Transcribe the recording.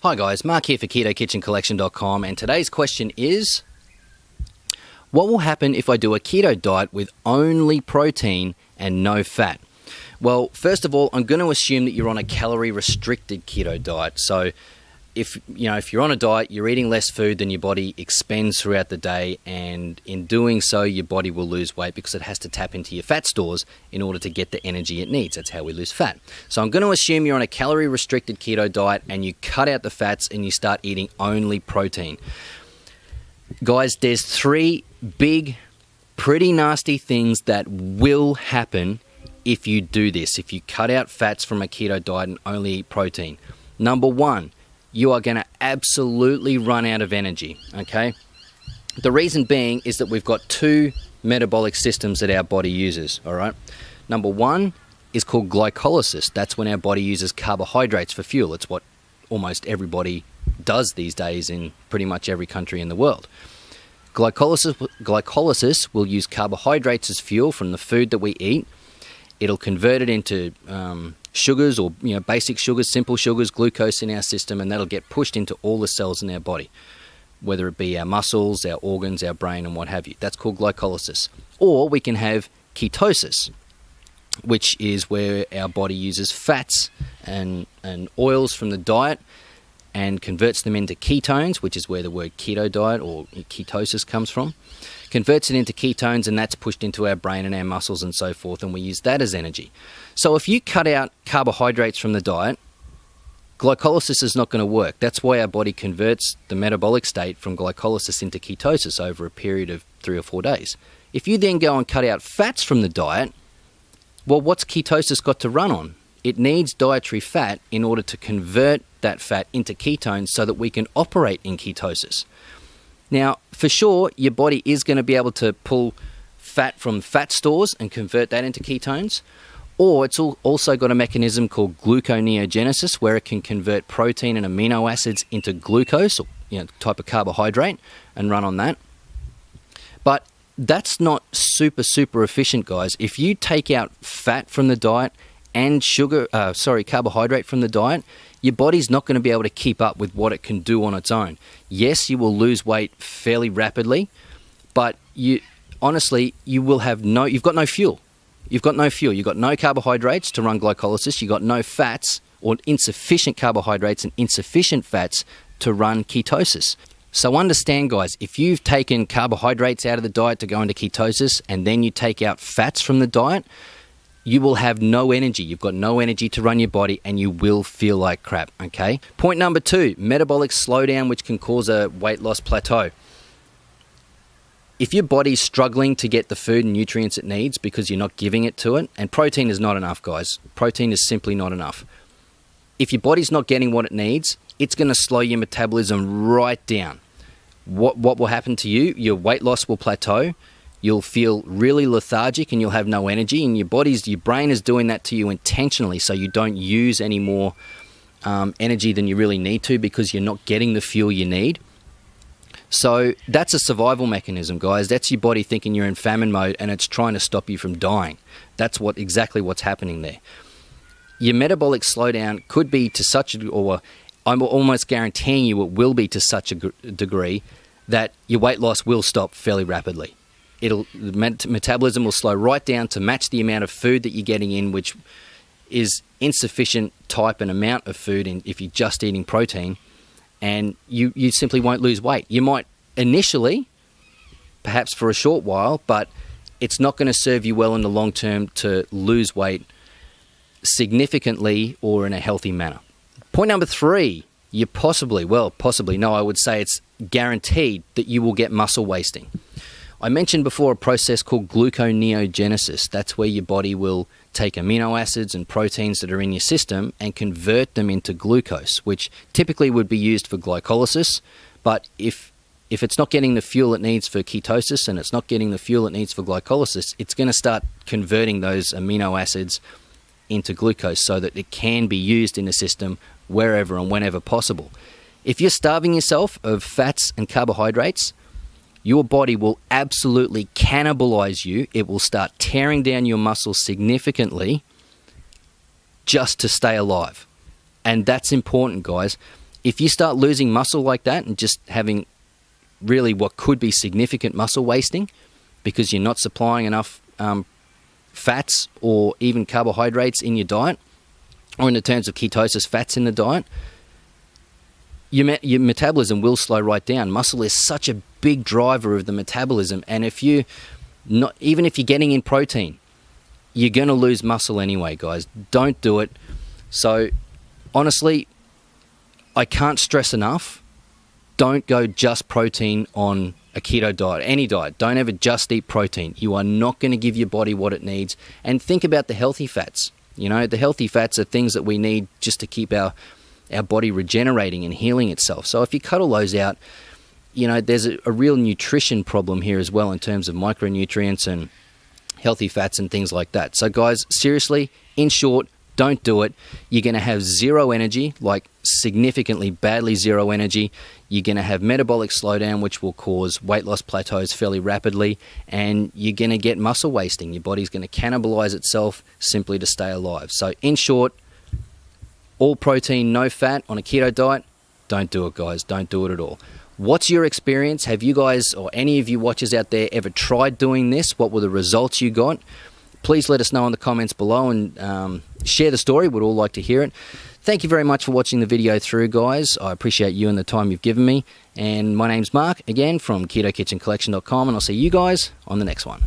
Hi guys, Mark here for KetoKitchenCollection.com, and today's question is, what will happen if I do a keto diet with only protein and no fat? Well, first of all, I'm going to assume that you're on a calorie-restricted keto diet. So if you're on a diet, you're eating less food than your body expends throughout the day, and in doing so, your body will lose weight because it has to tap into your fat stores in order to get the energy it needs. That's how we lose fat. So I'm going to assume you're on a calorie-restricted keto diet and you cut out the fats and you start eating only protein. Guys, there's three big, pretty nasty things that will happen if you do this, if you cut out fats from a keto diet and only eat protein. Number one, you are going to absolutely run out of energy, okay? The reason being is that we've got two metabolic systems that our body uses, all right? Number one is called glycolysis. That's when our body uses carbohydrates for fuel. It's what almost everybody does these days in pretty much every country in the world. Glycolysis will use carbohydrates as fuel from the food that we eat. It'll convert it into sugars, or basic sugars, simple sugars, glucose in our system, and that'll get pushed into all the cells in our body, whether it be our muscles, our organs, our brain, and what have you. That's called glycolysis. Or we can have ketosis, which is where our body uses fats and oils from the diet and converts them into ketones, which is where the word keto diet or ketosis comes from. Converts it into ketones, and that's pushed into our brain and our muscles and so forth, and we use that as energy. So if you cut out carbohydrates from the diet, glycolysis is not going to work. That's why our body converts the metabolic state from glycolysis into ketosis over a period of 3 or 4 days. If you then go and cut out fats from the diet, well, what's ketosis got to run on? It needs dietary fat in order to convert that fat into ketones so that we can operate in ketosis. Now, for sure, your body is going to be able to pull fat from fat stores and convert that into ketones, or it's also got a mechanism called gluconeogenesis where it can convert protein and amino acids into glucose, or type of carbohydrate, and run on that. But that's not super efficient, guys. If you take out fat from the diet and carbohydrate from the diet, your body's not going to be able to keep up with what it can do on its own. Yes, you will lose weight fairly rapidly, but you've got no fuel. You've got no fuel. You've got no carbohydrates to run glycolysis. You've got no fats, or insufficient carbohydrates and insufficient fats to run ketosis. So understand, guys, if you've taken carbohydrates out of the diet to go into ketosis and then you take out fats from the diet, you will have no energy. You've got no energy to run your body, and you will feel like crap, okay? Point number 2, metabolic slowdown, which can cause a weight loss plateau. If your body's struggling to get the food and nutrients it needs because you're not giving it to it, and protein is not enough, guys. Protein is simply not enough. If your body's not getting what it needs, it's going to slow your metabolism right down. What will happen to you? Your weight loss will plateau. You'll feel really lethargic and you'll have no energy, and your brain is doing that to you intentionally so you don't use any more energy than you really need to because you're not getting the fuel you need. So that's a survival mechanism, guys. That's your body thinking you're in famine mode and it's trying to stop you from dying. That's exactly what's happening there. Your metabolic slowdown could be to such or I'm almost guaranteeing you it will be to such a degree that your weight loss will stop fairly rapidly. The metabolism will slow right down to match the amount of food that you're getting in, which is insufficient type and amount of food if you're just eating protein, and you simply won't lose weight. You might initially, perhaps for a short while, but it's not going to serve you well in the long term to lose weight significantly or in a healthy manner. Point number 3, I would say it's guaranteed that you will get muscle wasting. I mentioned before a process called gluconeogenesis. That's where your body will take amino acids and proteins that are in your system and convert them into glucose, which typically would be used for glycolysis. But if it's not getting the fuel it needs for ketosis and it's not getting the fuel it needs for glycolysis, it's going to start converting those amino acids into glucose so that it can be used in the system wherever and whenever possible. If you're starving yourself of fats and carbohydrates, your body will absolutely cannibalize you. It will start tearing down your muscles significantly just to stay alive. And that's important, guys. If you start losing muscle like that and just having really what could be significant muscle wasting because you're not supplying enough fats or even carbohydrates in your diet, or in the terms of ketosis, fats in the diet, your metabolism will slow right down. Muscle is such a big driver of the metabolism, and even if you're getting in protein, you're going to lose muscle anyway, guys. Don't do it. So honestly, I can't stress enough, don't go just protein on a keto diet, any diet. Don't ever just eat protein. You are not going to give your body what it needs. And think about the healthy fats. You know, the healthy fats are things that we need just to keep our body regenerating and healing itself. So if you cut all those out, you know, there's a real nutrition problem here as well in terms of micronutrients and healthy fats and things like that. So guys, seriously, in short, don't do it. You're going to have zero energy, like significantly badly zero energy. You're going to have metabolic slowdown, which will cause weight loss plateaus fairly rapidly, and you're going to get muscle wasting. Your body's going to cannibalize itself simply to stay alive. So in short, all protein, no fat on a keto diet, don't do it, guys. Don't do it at all. What's your experience? Have you guys, or any of you watchers out there, ever tried doing this? What were the results you got? Please let us know in the comments below, and share the story. We'd all like to hear it. Thank you very much for watching the video through, guys. I appreciate you and the time you've given me. And my name's Mark, again, from KetoKitchenCollection.com, and I'll see you guys on the next one.